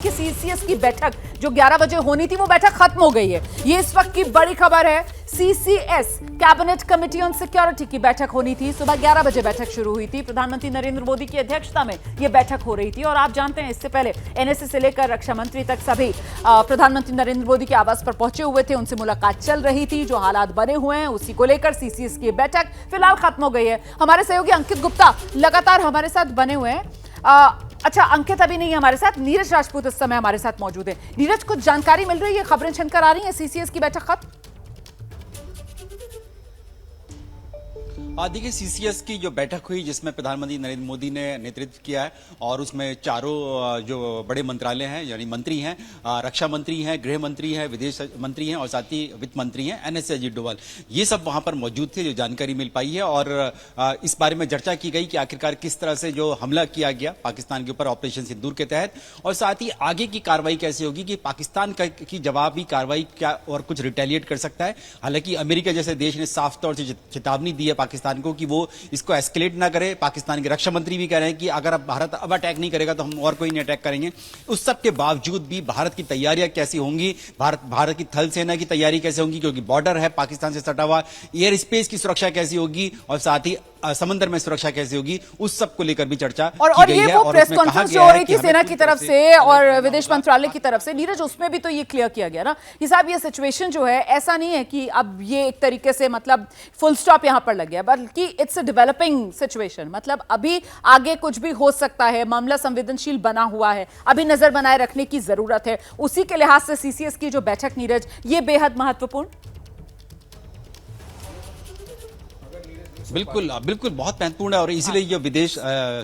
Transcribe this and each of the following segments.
कि सीसीएस की बैठक जो 11 बजे होनी थी वो बैठक खत्म हो गई है। ये इस वक्त की बड़ी खबर है। CCS cabinet committee on security की बैठक होनी थी। सुबह 11 बजे बैठक शुरू हुई थी। प्रधानमंत्री नरेंद्र मोदी की अध्यक्षता में यह बैठक हो रही थी और आप जानते हैं इससे पहले एनएसए से लेकर रक्षा मंत्री तक सभी प्रधानमंत्री नरेंद्र मोदी के आवास पर पहुंचे हुए थे। उनसे मुलाकात चल रही थी। जो हालात बने हुए हैं उसी को लेकर सीसीएस की बैठक फिलहाल खत्म हो गई है। हमारे सहयोगी अंकित गुप्ता लगातार हमारे साथ बने हुए हैं। अच्छा, अंकित अभी नहीं है हमारे साथ, नीरज राजपूत इस समय हमारे साथ मौजूद है। नीरज, कुछ जानकारी मिल रही है? खबरें छिनकर आ रही हैं सीसीएस की बैठक खत्म? देखिए, सीसीएस की जो बैठक हुई जिसमें प्रधानमंत्री नरेंद्र मोदी ने नेतृत्व किया है और उसमें चारों जो बड़े मंत्रालय हैं यानी मंत्री हैं, रक्षा मंत्री हैं, गृह मंत्री हैं, विदेश मंत्री हैं और साथ ही वित्त मंत्री हैं, एनएस अजीत डोभाल, ये सब वहां पर मौजूद थे। जो जानकारी मिल पाई है और इस बारे में चर्चा की गई कि आखिरकार किस तरह से जो हमला किया गया पाकिस्तान के ऊपर ऑपरेशन सिंदूर के तहत और साथ ही आगे की कार्रवाई कैसे होगी कि पाकिस्तान की जवाबी कार्रवाई क्या और कुछ रिटेलिएट कर सकता है। हालांकि अमेरिका जैसे देश ने साफ तौर से चेतावनी दी है पाकिस्तान को कि वो इसको एस्केलेट ना करे। पाकिस्तान के रक्षा मंत्री भी कह रहे हैं कि अगर भारत अब अटैक नहीं करेगा तो हम और कोई नहीं अटैक करेंगे। उस सब के बावजूद भी भारत की तैयारियां कैसी होंगी, भारत की थल सेना की तैयारी कैसे होंगी, क्योंकि बॉर्डर है पाकिस्तान से सटा हुआ, एयर स्पेस की सुरक्षा कैसी होगी और साथ ही समंदर में सुरक्षा कैसी होगी, उस सब को लेकर भी चर्चा और ये वो प्रेस कॉन्फ्रेंस जो हो रही थी सेना की तरफ से और विदेश मंत्रालय की तरफ से, नीरज, उसमें भी तो ये क्लियर किया गया ना कि साहब ये सिचुएशन जो है ऐसा नहीं है कि अब ये एक तरीके से मतलब फुल स्टॉप यहां पर लग गया, बल्कि इट्स अ डेवलपिंग सिचुएशन। मतलब अभी आगे कुछ भी हो सकता है, मामला संवेदनशील बना हुआ है, अभी नजर बनाए रखने की जरूरत है। उसी के लिहाज से सीसीएस की जो बैठक, नीरज, ये बेहद महत्वपूर्ण। बिल्कुल बिल्कुल बहुत महत्वपूर्ण है और इसीलिए जो विदेश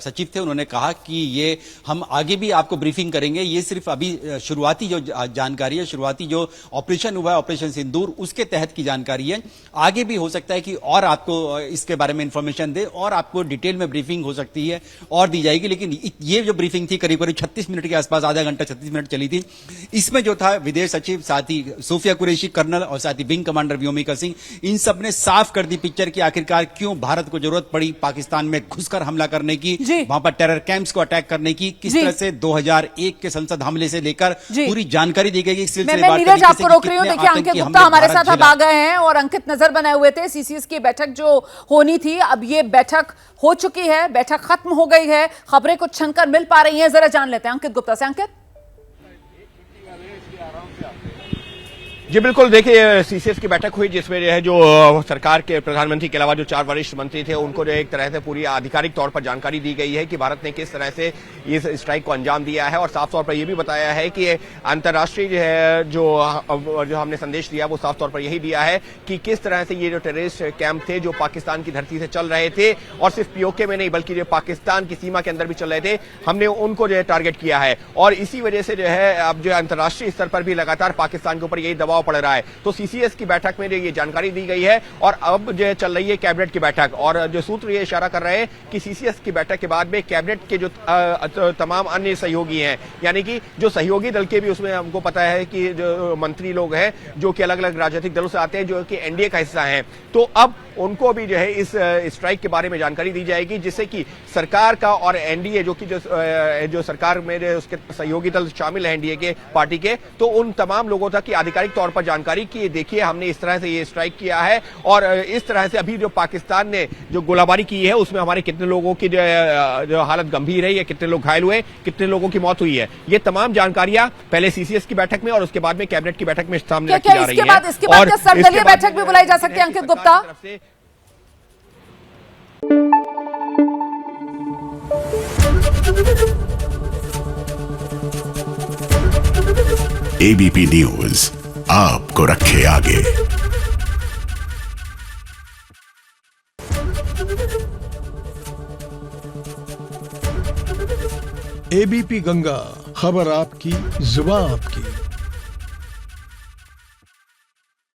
सचिव थे उन्होंने कहा कि ये हम आगे भी आपको ब्रीफिंग करेंगे। ये सिर्फ अभी शुरुआती जो जानकारी है, शुरुआती जो ऑपरेशन हुआ है ऑपरेशन सिंदूर, उसके तहत की जानकारी है। आगे भी हो सकता है कि और आपको इसके बारे में इंफॉर्मेशन दे और आपको डिटेल में ब्रीफिंग हो सकती है और दी जाएगी। लेकिन ये जो ब्रीफिंग थी करीब करीब 36 मिनट के आसपास, आधा घंटा 36 मिनट चली थी। इसमें जो था विदेश सचिव, साथ ही सोफिया कुरैशी कर्नल और साथ ही विंग कमांडर व्योमिका सिंह, इन सब ने साफ कर दी पिक्चर की आखिरकार क्यों भारत को जरूरत पड़ी पाकिस्तान में घुसकर हमला करने की, वहां पर टेरर कैंप्स को अटैक करने की, किस तरह से 2001 के संसद हमले से लेकर पूरी जानकारी दी गई। मैं नीरज आपको रोक रही हूं। देखिए, अंकित गुप्ता हमारे साथ अब आ गए हैं और अंकित नजर बनाए हुए थे। सीसीएस की बैठक जो होनी थी, अब ये बैठक हो चुकी है, बैठक खत्म हो गई है। खबरें कुछ छनकर मिल पा रही हैं, जरा जान लेते हैं अंकित गुप्ता से। अंकित जी बिल्कुल, देखिए सीसीएस की बैठक हुई जिसमें जो है जो सरकार के प्रधानमंत्री के अलावा जो 4 वरिष्ठ मंत्री थे उनको जो एक तरह से पूरी आधिकारिक तौर पर जानकारी दी गई है कि भारत ने किस तरह से इस स्ट्राइक को अंजाम दिया है और साफ तौर पर यह भी बताया है कि अंतर्राष्ट्रीय जो है जो हमने संदेश दिया वो साफ तौर पर यही दिया है कि किस तरह से ये जो टेररिस्ट कैंप थे जो पाकिस्तान की धरती से चल रहे थे और सिर्फ पीओके में नहीं बल्कि जो पाकिस्तान की सीमा के अंदर भी चल रहे थे, हमने उनको जो है टारगेट किया है और इसी वजह से जो है अब जो अंतर्राष्ट्रीय स्तर पर भी लगातार पाकिस्तान के ऊपर यही दबाव पड़ रहा है। तो सीसीएस की बैठक में ये जानकारी दी गई है और अब जो चल रही है कैबिनेट की बैठक और जो सूत्र ये इशारा कर रहे हैं कि सीसीएस की बैठक के बाद में कैबिनेट के जो तमाम अन्य सहयोगी हैं, यानी कि जो सहयोगी दल के भी उसमें हमको पता है कि जो मंत्री लोग हैं जो कि अलग अलग राजनीतिक दलों से आते हैं जो कि एनडीए का हिस्सा हैं, तो अब उनको भी जो है इस स्ट्राइक के बारे में जानकारी दी जाएगी जिससे कि सरकार का और एनडीए जो कि जो सरकार में उसके सहयोगी दल शामिल है एनडीए के पार्टी के, तो उन तमाम लोगों तक की आधिकारिक तौर पर जानकारी कि देखिए हमने इस तरह से ये स्ट्राइक किया है और इस तरह से अभी जो पाकिस्तान ने जो गोलाबारी की है उसमें हमारे कितने लोगों की जो हालत गंभीर है या कितने लोग घायल हुए, कितने लोगों की मौत हुई है, ये तमाम जानकारियां पहले सीसीएस की बैठक में और उसके बाद में कैबिनेट की बैठक में सामने रखी जा रही है। इसके बाद सर्वदलीय बैठक भी बुलाई जा सकती है अंकित गुप्ता। एबीपी न्यूज आपको रखे आगे। एबीपी गंगा, खबर आपकी, जुबान आपकी।